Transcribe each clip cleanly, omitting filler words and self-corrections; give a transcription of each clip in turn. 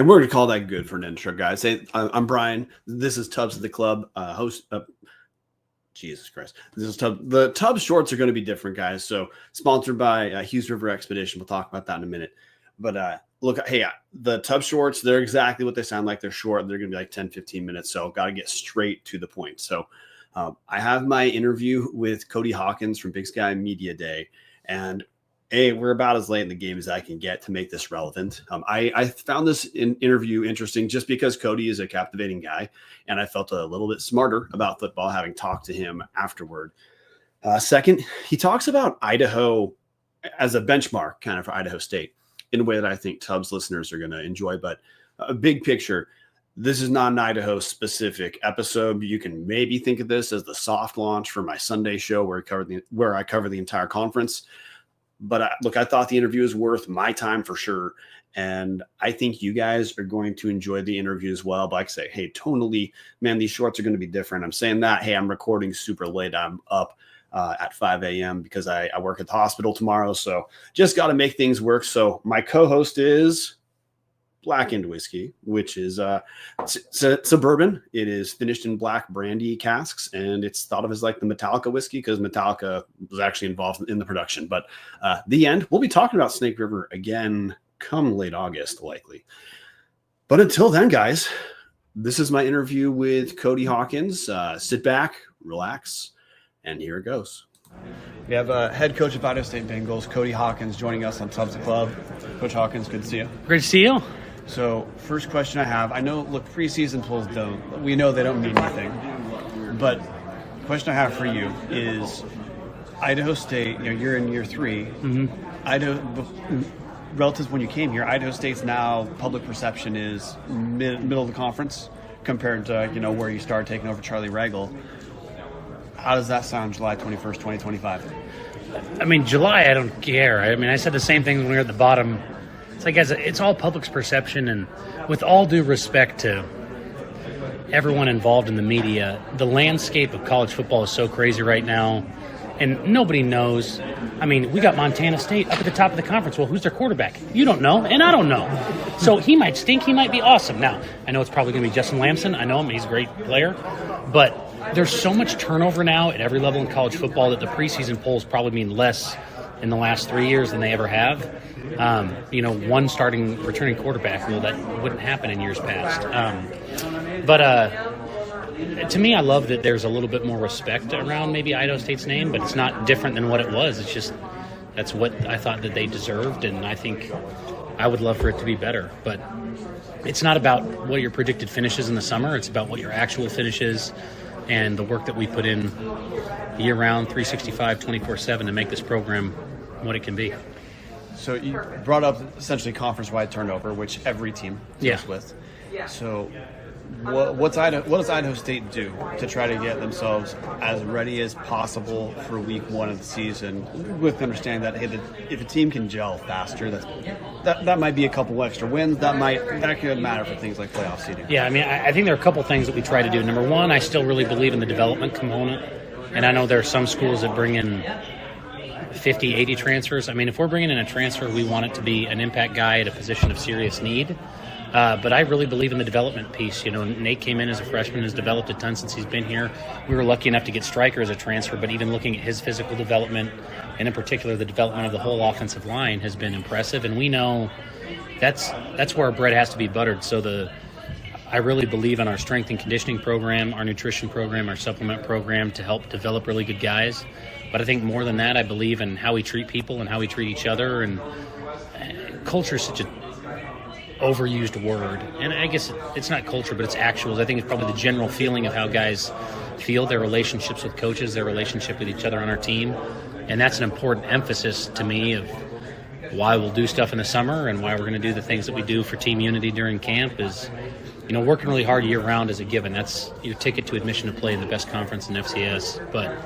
And we're going to call that good for an intro, guys. Hey, I'm Brian. This is Tubbs of the Club, host. Jesus Christ. This is Tubbs. The Tubbs shorts are going to be different, guys. So sponsored by Hughes River Expedition. We'll talk about that in a minute. But look, hey, the Tubbs shorts, they're exactly what they sound like. They're short. They're going to be like 10, 15 minutes. So got to get straight to the point. So I have my interview with Cody Hawkins from Big Sky Media Day. And hey, we're about as late in the game as I can get to make this relevant. I found this interview interesting just because Cody is a captivating guy, and I felt a little bit smarter about football having talked to him afterward. Second, he talks about Idaho as a benchmark kind of for Idaho State in a way that I think Tubbs listeners are going to enjoy. But a big picture, this is not an Idaho-specific episode. You can maybe think of this as the soft launch for my Sunday show where I cover the entire conference. But look, I thought the interview is worth my time for sure. And I think you guys are going to enjoy the interview as well. But like I say, hey, tonally, man, these shorts are going to be different. I'm saying that, hey, I'm recording super late. I'm up at 5 a.m. because I work at the hospital tomorrow. So just got to make things work. So my co-host is Blackened Whiskey, which is suburban. It is finished in black brandy casks, and it's thought of as like the Metallica whiskey because Metallica was actually involved in the production. But the end, we'll be talking about Snake River again come late August, likely. But until then, guys, this is my interview with Cody Hawkins. Sit back, relax, and here it goes. We have head coach of Idaho State Bengals, Cody Hawkins, joining us on Tubbs Club. Coach Hawkins, good to see you. Great to see you. So first question I have, I know, look, preseason polls we know they don't mean anything, but the question I have for you is Idaho State, you're in year 3. Mm-hmm. Relative to when you came here, Idaho State's now public perception is middle of the conference compared to, where you started taking over Charlie Regal. How does that sound July 21st, 2025? I mean, July, I don't care. I said the same thing when we were at the bottom. It's like, guys, it's all public's perception, and with all due respect to everyone involved in the media, the landscape of college football is so crazy right now, and nobody knows. We got Montana State up at the top of the conference. Well, who's their quarterback? You don't know, and I don't know. So he might stink, he might be awesome. Now, I know it's probably going to be Justin Lamson. I know him, he's a great player, but there's so much turnover now at every level in college football that the preseason polls probably mean less in the last 3 years than they ever have. One returning quarterback, that wouldn't happen in years past. But to me, I love that there's a little bit more respect around maybe Idaho State's name, but it's not different than what it was. It's just that's what I thought that they deserved, and I think I would love for it to be better. But it's not about what your predicted finish is in the summer. It's about what your actual finish is and the work that we put in year-round, 365, 24/7 to make this program what it can be. So you brought up essentially conference-wide turnover, which every team deals with. So what does Idaho State do to try to get themselves as ready as possible for week 1 of the season, with understanding that, hey, if a team can gel faster, that might be a couple extra wins. That could matter for things like playoff seeding. Yeah, I think there are a couple things that we try to do. Number one, I still really believe in the development component, and I know there are some schools that bring in 50, 80 transfers. If we're bringing in a transfer, we want it to be an impact guy at a position of serious need. But I really believe in the development piece. Nate came in as a freshman, has developed a ton since he's been here. We were lucky enough to get Stryker as a transfer, but even looking at his physical development, and in particular the development of the whole offensive line, has been impressive. And we know that's where our bread has to be buttered. So I really believe in our strength and conditioning program, our nutrition program, our supplement program to help develop really good guys. But I think more than that, I believe in how we treat people and how we treat each other. And culture is such an overused word. And I guess it's not culture, but it's actuals. I think it's probably the general feeling of how guys feel, their relationships with coaches, their relationship with each other on our team. And that's an important emphasis to me of why we'll do stuff in the summer and why we're going to do the things that we do for team unity during camp is, working really hard year-round is a given. That's your ticket to admission to play in the best conference in FCS. But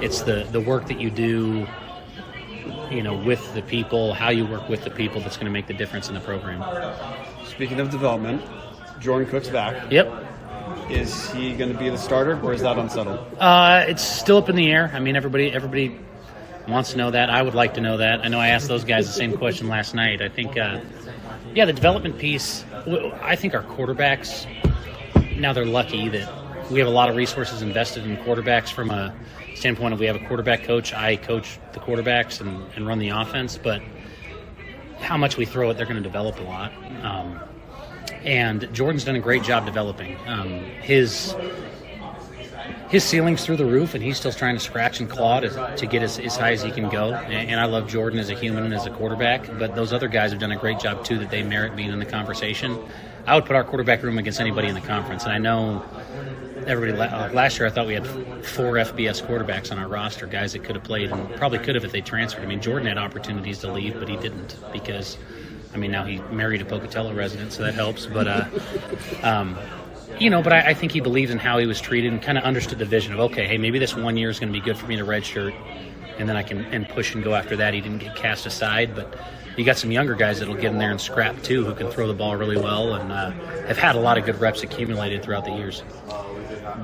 it's the work that you do, with the people, how you work with the people that's going to make the difference in the program. Speaking of development, Jordan Cook's back. Yep. Is he going to be the starter, or is that unsettled? It's still up in the air. Everybody wants to know that. I would like to know that. I know I asked those guys the same question last night. I think, the development piece, I think our quarterbacks, now they're lucky that we have a lot of resources invested in quarterbacks from a standpoint of we have a quarterback coach. I coach the quarterbacks and run the offense, but how much we throw it, they're going to develop a lot. And Jordan's done a great job developing. His ceiling's through the roof, and he's still trying to scratch and claw to get as high as he can go. And I love Jordan as a human and as a quarterback, but those other guys have done a great job, too, that they merit being in the conversation. I would put our quarterback room against anybody in the conference, and I know everybody last year I thought we had 4 FBS quarterbacks on our roster, guys that could have played and probably could have if they transferred. I mean, Jordan had opportunities to leave, but he didn't because, now he married a Pocatello resident, so that helps. But, but I think he believed in how he was treated and kind of understood the vision of, okay, hey, maybe this 1 year is going to be good for me to redshirt, and then I can push and go after that. He didn't get cast aside, but you got some younger guys that'll get in there and scrap too, who can throw the ball really well and have had a lot of good reps accumulated throughout the years.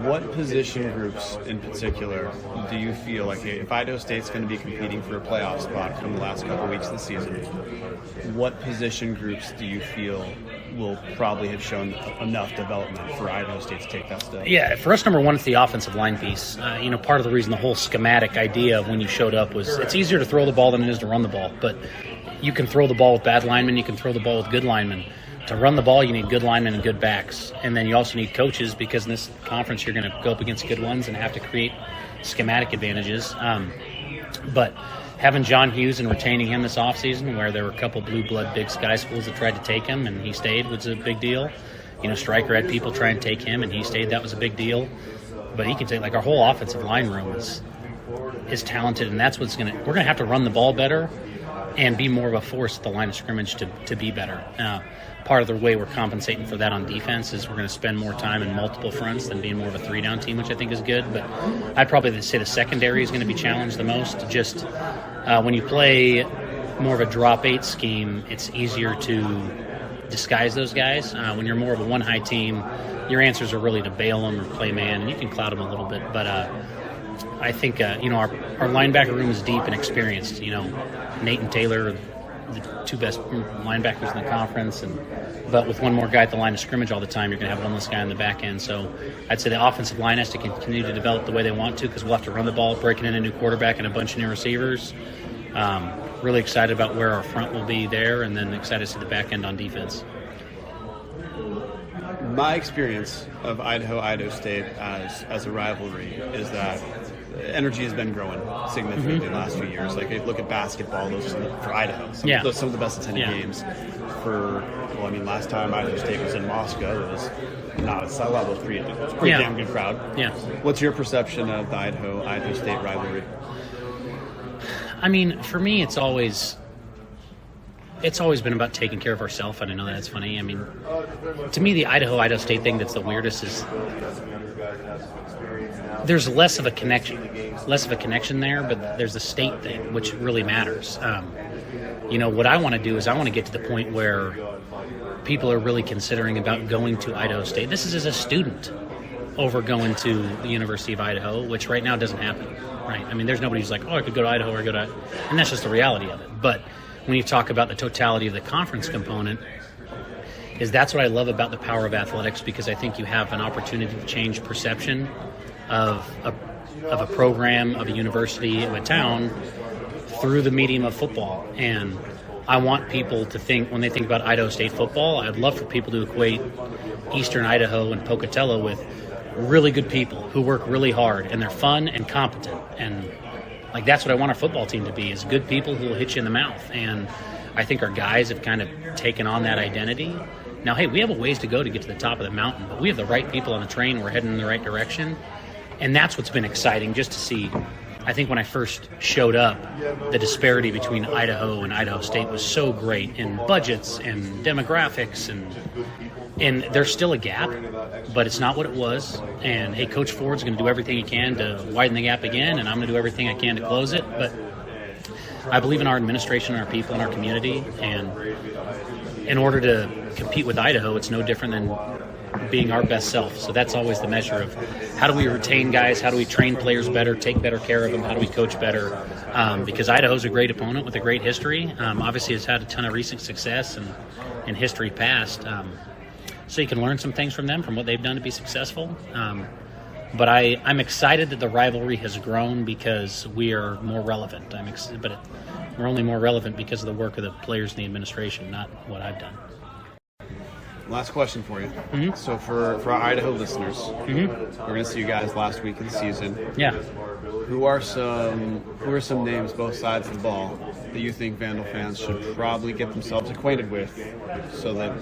What position groups in particular do you feel like, if Idaho State's going to be competing for a playoff spot from the last couple of weeks of the season, what position groups do you feel will probably have shown enough development for Idaho State to take that step? Yeah, for us, number one, it's the offensive line piece. Part of the reason the whole schematic idea of when you showed up was it's easier to throw the ball than it is to run the ball, but you can throw the ball with bad linemen, you can throw the ball with good linemen. To run the ball, you need good linemen and good backs. And then you also need coaches because in this conference you're going to go up against good ones and have to create schematic advantages. But having John Hughes and retaining him this offseason, where there were a couple blue blood Big Sky schools that tried to take him and he stayed, was a big deal. Stryker had people try and take him and he stayed. That was a big deal. But he can take, our whole offensive line room is talented, and that's what's we're going to have to run the ball better and be more of a force at the line of scrimmage to be better. Part of the way we're compensating for that on defense is we're going to spend more time in multiple fronts than being more of a 3-down team, which I think is good. But I'd probably say the secondary is going to be challenged the most. Just when you play more of a drop 8 scheme, it's easier to disguise those guys. When you're more of a 1-high team, your answers are really to bail them or play man, and you can cloud them a little bit. But I think our linebacker room is deep and experienced. Nate and Taylor are the 2 best linebackers in the conference, but with one more guy at the line of scrimmage all the time, you're going to have one less guy on the back end. So I'd say the offensive line has to continue to develop the way they want to, because we'll have to run the ball, breaking in a new quarterback and a bunch of new receivers. Really excited about where our front will be there, and then excited to see the back end on defense. My experience of Idaho State as a rivalry is that energy has been growing significantly the last few years. Like, look at basketball, those for Idaho. Some of the best attended games. Last time Idaho State was in Moscow, it was not at that level. It was a pretty damn good crowd. Yeah. What's your perception of the Idaho State rivalry? For me, it's always been about taking care of ourselves, and I know that's funny. To me, the Idaho State thing that's the weirdest is there's less of a connection there, but there's a state thing, which really matters. What I want to do is I want to get to the point where people are really considering about going to Idaho State. This is as a student over going to the University of Idaho, which right now doesn't happen, right? There's nobody who's like, I could go to Idaho or go to, and that's just the reality of it. But when you talk about the totality of the conference component, that's what I love about the power of athletics, because I think you have an opportunity to change perception of a program, of a university, of a town through the medium of football. And I want people to think, when they think about Idaho State football, I'd love for people to equate Eastern Idaho and Pocatello with really good people who work really hard, and they're fun and competent. And that's what I want our football team to be, is good people who will hit you in the mouth. And I think our guys have kind of taken on that identity. Now, hey, we have a ways to go to get to the top of the mountain, but we have the right people on the train. We're heading in the right direction. And that's what's been exciting, just to see. I think when I first showed up, the disparity between Idaho and Idaho State was so great in budgets and demographics, and there's still a gap, but it's not what it was. And hey, Coach Ford's going to do everything he can to widen the gap again, and I'm going to do everything I can to close it. But I believe in our administration and our people and our community, and in order to compete with Idaho, it's no different than being our best self. So that's always the measure of how do we retain guys, how do we train players better, take better care of them, how do we coach better? Because Idaho's a great opponent with a great history. Obviously, has had a ton of recent success and in history past. So you can learn some things from them, from what they've done to be successful. But I'm excited that the rivalry has grown because we are more relevant. We're only more relevant because of the work of the players in the administration, not what I've done. Last question for you. Mm-hmm. So for our Idaho listeners, mm-hmm. we're going to see you guys last week of the season. Yeah. Who are some names both sides of the ball that you think Vandal fans should probably get themselves acquainted with so that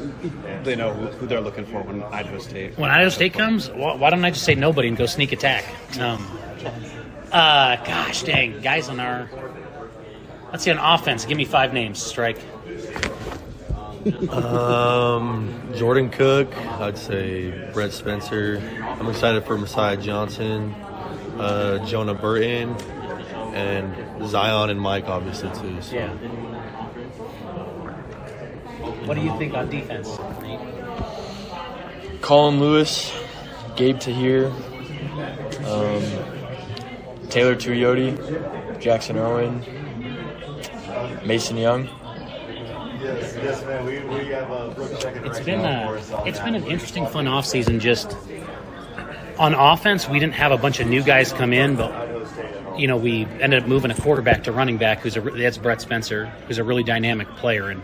they know who they're looking for when Idaho State comes? Why don't I just say nobody and go sneak attack? Gosh dang, guys on our... Let's see, on offense, give me 5 names, Strike. Jordan Cook, I'd say Brett Spencer. I'm excited for Messiah Johnson, Jonah Burton, and Zion and Mike, obviously, too. So. Yeah. What do you think on defense? Colin Lewis, Gabe Tahir, Taylor Tuioti, Jackson Irwin, Mason Young. It's been an interesting, fun offseason. Just on offense, we didn't have a bunch of new guys come in, but we ended up moving a quarterback to running back. That's Brett Spencer, who's a really dynamic player, and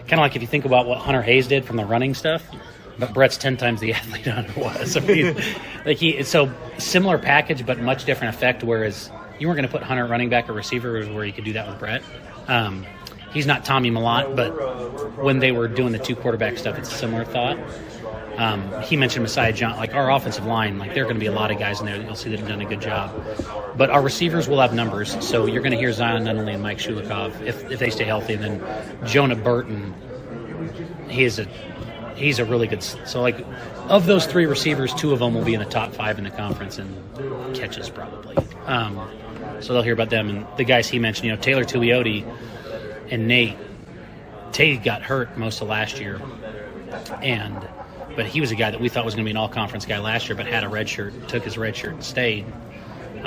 kind of like if you think about what Hunter Hayes did from the running stuff, but Brett's 10 times the athlete Hunter was. So similar package, but much different effect. Whereas you weren't going to put Hunter running back or receiver, where you could do that with Brett. He's not Tommy Malott, but when they were doing the 2 quarterback stuff, it's a similar thought. He mentioned Messiah John, like our offensive line, like there are going to be a lot of guys in there that you'll see that have done a good job. But our receivers will have numbers, so you're going to hear Zion Nunnally and Mike Shulikov if they stay healthy. And then Jonah Burton, he's a really good. So like of those 3 receivers, 2 of them will be in the top 5 in the conference and catches probably. So they'll hear about them. And the guys he mentioned, Taylor Tuioti and Nate. Tate got hurt most of last year, but he was a guy that we thought was going to be an all-conference guy last year, but had a red shirt, took his red shirt and stayed.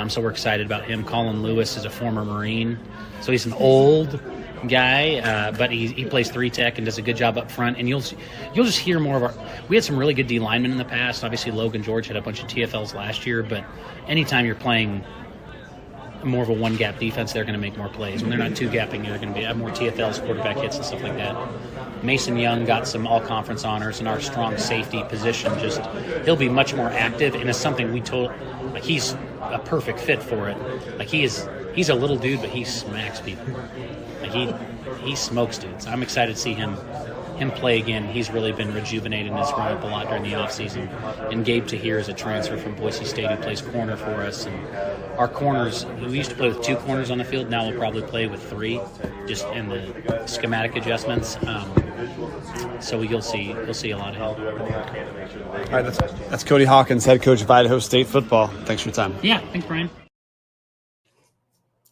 So we're excited about him. Colin Lewis is a former Marine, so he's an old guy, but he plays 3-tech and does a good job up front. And you'll just hear more of our. We had some really good D linemen in the past. Obviously, Logan George had a bunch of TFLs last year, but anytime you're playing more of a one-gap defense, they're going to make more plays. When they're not two-gapping, they're going to have more TFLs, quarterback hits, and stuff like that. Mason Young got some all-conference honors in our strong safety position. Just he'll be much more active, and it's something we told. Like he's a perfect fit for it. Like he's a little dude, but he smacks people. Like he smokes dudes. I'm excited to see him play again. He's really been rejuvenated and has grown up a lot during the offseason. And Gabe Tahir is a transfer from Boise State who plays corner for us. And our corners, we used to play with 2 corners on the field. Now we'll probably play with 3, just in the schematic adjustments. So you'll see a lot of him. All right, that's Cody Hawkins, head coach of Idaho State football. Thanks for your time. Yeah, thanks, Brian.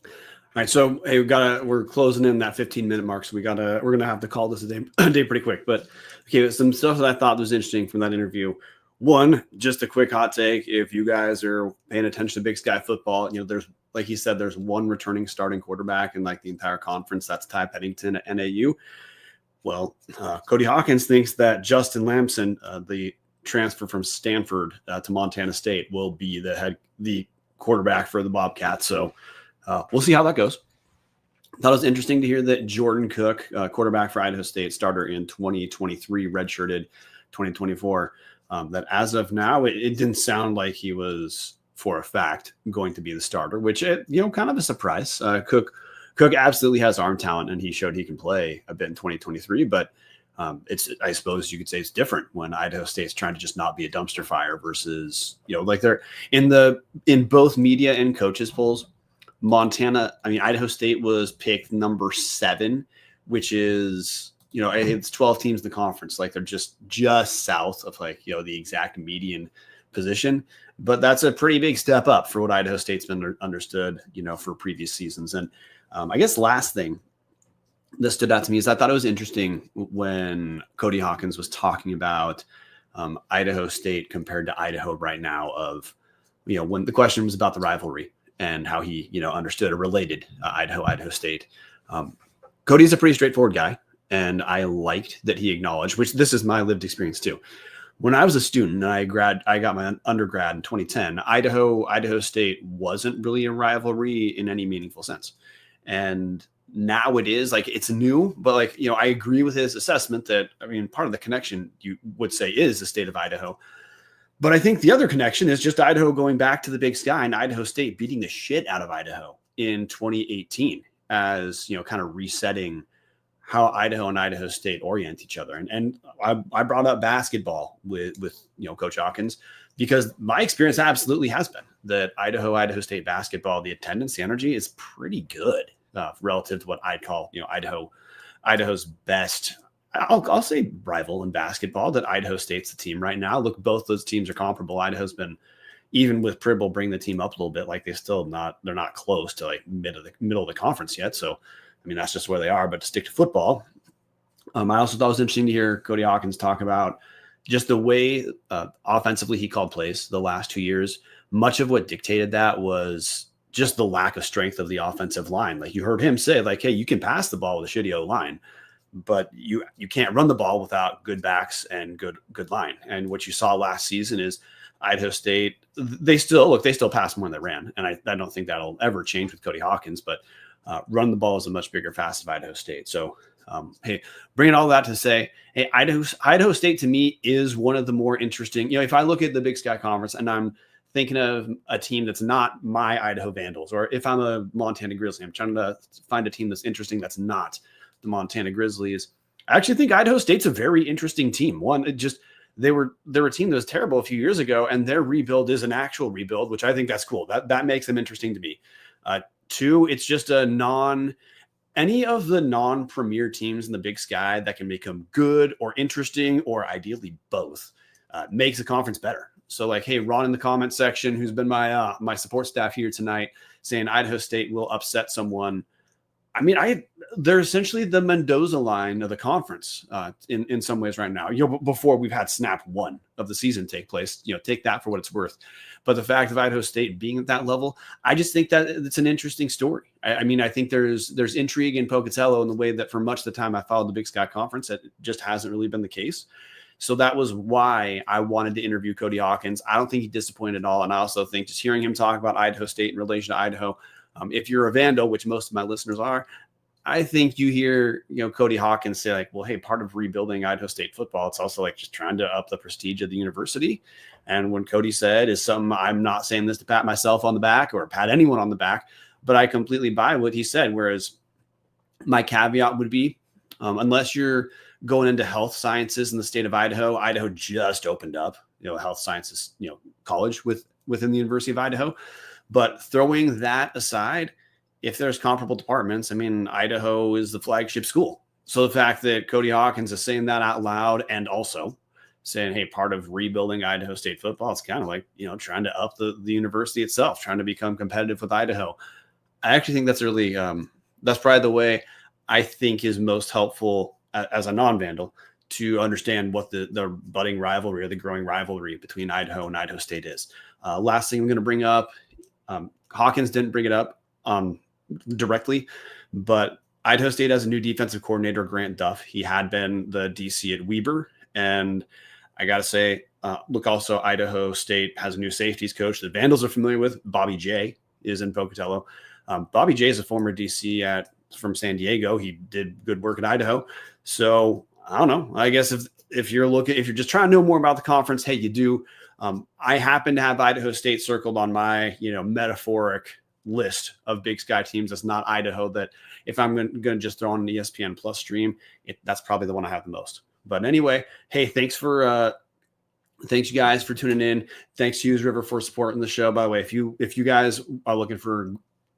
All right, so hey, we're closing in that 15-minute mark, so we're gonna have to call this a day pretty quick. But okay, some stuff that I thought was interesting from that interview. One, just a quick hot take: if you guys are paying attention to Big Sky football, there's, like he said, there's 1 returning starting quarterback in like the entire conference. That's Ty Pennington at NAU. Well, Cody Hawkins thinks that Justin Lamson, the transfer from Stanford to Montana State, will be the quarterback for the Bobcats. So. We'll see how that goes. Thought it was interesting to hear that Jordan Cook, quarterback for Idaho State, starter in 2023, redshirted 2024, that as of now, it didn't sound like he was, for a fact, going to be the starter, which, kind of a surprise. Cook absolutely has arm talent, and he showed he can play a bit in 2023, but I suppose you could say it's different when Idaho State's trying to just not be a dumpster fire versus, like they're in both media and coaches polls. Idaho State was picked number 7, which is, it's 12 teams in the conference. Like they're just south of the exact median position. But that's a pretty big step up for what Idaho State's been understood, for previous seasons. And I guess last thing that stood out to me is I thought it was interesting when Cody Hawkins was talking about Idaho State compared to Idaho right now of, when the question was about the rivalry and how he, understood or related Idaho State. Cody's a pretty straightforward guy. And I liked that he acknowledged, which this is my lived experience too. When I was a student and I got my undergrad in 2010, Idaho State wasn't really a rivalry in any meaningful sense. And now it is. Like, it's new, but I agree with his assessment that, part of the connection you would say is the state of Idaho. But I think the other connection is just Idaho going back to the Big Sky and Idaho State beating the shit out of Idaho in 2018 as, kind of resetting how Idaho and Idaho State orient each other. And I brought up basketball with Coach Hawkins, because my experience absolutely has been that Idaho State basketball, the attendance, the energy is pretty good relative to what I'd call, Idaho's best. I'll say rival in basketball, that Idaho State's the team right now. Look, both those teams are comparable. Idaho's been, even with Pribble bring the team up a little bit, they're not close to middle of the conference yet. So, that's just where they are. But to stick to football, I also thought it was interesting to hear Cody Hawkins talk about just the way offensively he called plays the last 2 years. Much of what dictated that was just the lack of strength of the offensive line. Like, you heard him say, hey, you can pass the ball with a shitty O-line, but you can't run the ball without good backs and good line. And what you saw last season is Idaho State, they still pass more than they ran. And I don't think that'll ever change with Cody Hawkins, but run the ball is a much bigger facet of Idaho State. So, hey, bringing all that to say, hey, Idaho State to me is one of the more interesting. If I look at the Big Sky Conference and I'm thinking of a team that's not my Idaho Vandals, or if I'm a Montana Grizzly, I'm trying to find a team that's interesting that's not the Montana Grizzlies. I actually think Idaho State's a very interesting team. One, they were a team that was terrible a few years ago, and their rebuild is an actual rebuild, which I think that's cool. That makes them interesting to me. Two, it's just any of the non-premier teams in the Big Sky that can become good or interesting, or ideally both, makes the conference better. So, hey, Ron in the comment section, who's been my support staff here tonight, saying Idaho State will upset someone. They're essentially the Mendoza line of the conference in some ways right now. Before we've had snap one of the season take place, take that for what it's worth. But the fact of Idaho State being at that level, I just think that it's an interesting story. I think there's intrigue in Pocatello in the way that for much of the time I followed the Big Sky Conference, that just hasn't really been the case. So that was why I wanted to interview Cody Hawkins. I don't think he disappointed at all. And I also think just hearing him talk about Idaho State in relation to Idaho, if you're a Vandal, which most of my listeners are, I think you hear, Cody Hawkins say well, hey, part of rebuilding Idaho State football, it's also just trying to up the prestige of the university. And when Cody said is something, I'm not saying this to pat myself on the back or pat anyone on the back, but I completely buy what he said. Whereas my caveat would be, unless you're going into health sciences in the state of Idaho just opened up, health sciences, college within the University of Idaho. But throwing that aside, if there's comparable departments, Idaho is the flagship school. So the fact that Cody Hawkins is saying that out loud and also saying, hey, part of rebuilding Idaho State football, it's kind of trying to up the university itself, trying to become competitive with Idaho. I actually think that's really, that's probably the way I think is most helpful as a non-Vandal to understand what the budding rivalry or the growing rivalry between Idaho and Idaho State is. Last thing I'm going to bring up, Hawkins didn't bring it up directly, but Idaho State has a new defensive coordinator, Grant Duff. He had been the DC at Weber. And I got to say, look, also Idaho State has a new safeties coach that Vandals are familiar with. Bobby J is in Pocatello. Bobby J is a former DC from San Diego. He did good work at Idaho. So I don't know. I guess if you're just trying to know more about the conference, hey, you do. I happen to have Idaho State circled on my, metaphoric list of Big Sky teams. That's not Idaho. That if I'm going to just throw on an ESPN Plus stream, that's probably the one I have the most. But anyway, hey, thanks you guys for tuning in. Thanks to Hughes River for supporting the show. By the way, if you guys are looking for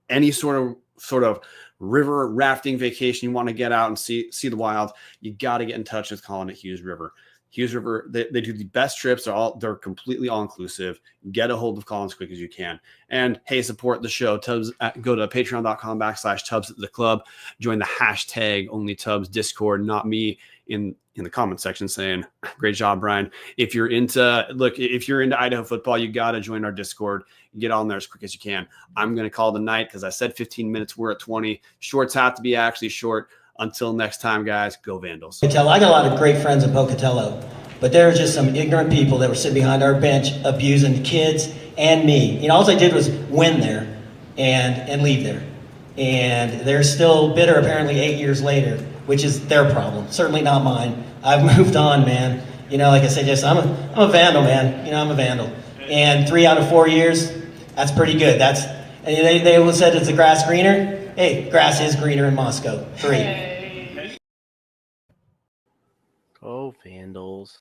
any sort of river rafting vacation, you want to get out and see the wild, you got to get in touch with Colin at Hughes River. Hughes River, they do the best trips. They're completely all inclusive. Get a hold of Colin as quick as you can. And hey, support the show. Tubbs, go to patreon.com/Tubbs at the club. Join the hashtag Only Tubbs Discord, not me in the comment section saying, great job, Brian. If you're into Idaho football, you got to join our Discord. Get on there as quick as you can. I'm going to call the night because I said 15 minutes. We're at 20. Shorts have to be actually short. Until next time, guys, go Vandals. I got a lot of great friends in Pocatello, but there were just some ignorant people that were sitting behind our bench abusing the kids and me. All I did was win there and leave there. And they're still bitter apparently 8 years later, which is their problem, certainly not mine. I've moved on, man. Like I said, I'm a vandal, man. I'm a vandal. And 3 out of 4 years, that's pretty good. They always said, is the grass greener? Hey, grass is greener in Moscow. 3. Go Vandals.